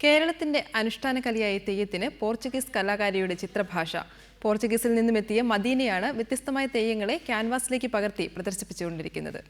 കേരളത്തിന്റെ അനുഷ്ഠാന കലയായ തെയ്യത്തിന് പോർച്ചുഗീസ് കലാകാരിയുടെ ചിത്രഭാഷ. പോർച്ചുഗീസിൽ നിന്നുമെത്തിയ മദീനയാണ് വ്യത്യസ്തമായ തെയ്യങ്ങളെ ക്യാൻവാസിലേക്ക് പകർത്തി പ്രദർശിപ്പിച്ചുകൊണ്ടിരിക്കുന്നത്.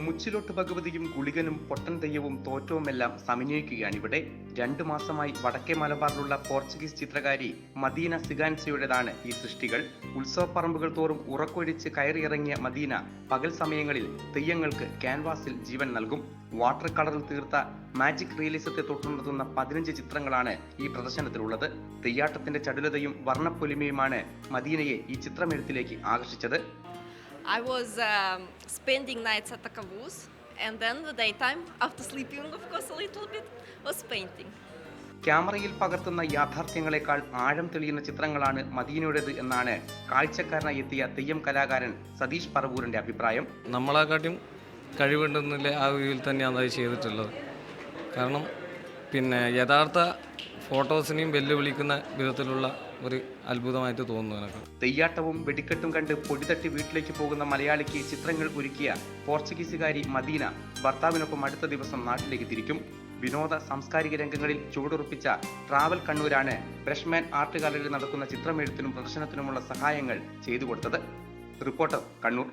മുച്ചിലോട്ട് ഭഗവതിയും ഗുളികനും പൊട്ടൻ തെയ്യവും തോറ്റവുമെല്ലാം സമന്വയിക്കുകയാണ് ഇവിടെ. 2 മാസമായി വടക്കേ മലബാറിലുള്ള പോർച്ചുഗീസ് ചിത്രകാരി മദീന സിഗാൻസയുടേതാണ് ഈ സൃഷ്ടികൾ. ഉത്സവപ്പറമ്പുകൾ തോറും ഉറക്കൊഴിച്ച് കയറിയിറങ്ങിയ മദീന പകൽ സമയങ്ങളിൽ തെയ്യങ്ങൾക്ക് ക്യാൻവാസിൽ ജീവൻ നൽകും. വാട്ടർ കളറിൽ തീർത്ത മാജിക് റിയലിസത്തെ തൊട്ടുണർത്തുന്ന 15 ചിത്രങ്ങളാണ് ഈ പ്രദർശനത്തിലുള്ളത്. തെയ്യാട്ടത്തിന്റെ ചടുലതയും വർണ്ണപ്പൊലിമയുമാണ് മദീനയെ ഈ ചിത്രമെഴുത്തിലേക്ക് ആകർഷിച്ചത്. I was spending nights at Takavuz, and then the daytime, after sleeping of course a little bit, was painting. ക്യാമറയിൽ പകർത്തുന്ന യാഥാർത്ഥ്യങ്ങളെക്കാൾ ആഴം തെളിയുന്ന ചിത്രങ്ങളാണ് മദീനയുടേത് എന്നാണ് കാഴ്ചക്കാരനായി എത്തിയ തെയ്യം കലാകാരൻ സതീഷ് പറവൂരിന്റെ അഭിപ്രായം. നമ്മളെക്കാട്ടും കഴിവുണ്ടെന്നില്ല ആ രീതിയിൽ തന്നെയാണ് അത് ചെയ്തിട്ടുള്ളത്. കാരണം യഥാർത്ഥ ഫോട്ടോസിനെയും വെല്ലുവിളിക്കുന്ന വിധത്തിലുള്ള ഒരു അത്ഭുതമായിട്ട് തോന്നുന്നു എനിക്ക്. തെയ്യാട്ടവും വെടിക്കെട്ടും കണ്ട് പൊടിതട്ടി വീട്ടിലേക്ക് പോകുന്ന മലയാളിക്ക് ചിത്രങ്ങൾ ഒരുക്കിയ പോർച്ചുഗീസുകാരി മദീന ഭർത്താവിനൊപ്പം അടുത്ത ദിവസം നാട്ടിലേക്ക് തിരിക്കും. വിനോദ സാംസ്കാരിക രംഗങ്ങളിൽ ചുവടുറപ്പിച്ച ട്രാവൽ കണ്ണൂരാണ് ബ്രഷ്മാൻ ആർട്ട് ഗാലറി നടക്കുന്ന ചിത്രമെഴുത്തിനും പ്രദർശനത്തിനുമുള്ള സഹായങ്ങൾ ചെയ്തു കൊടുത്തത്. റിപ്പോർട്ടർ, കണ്ണൂർ.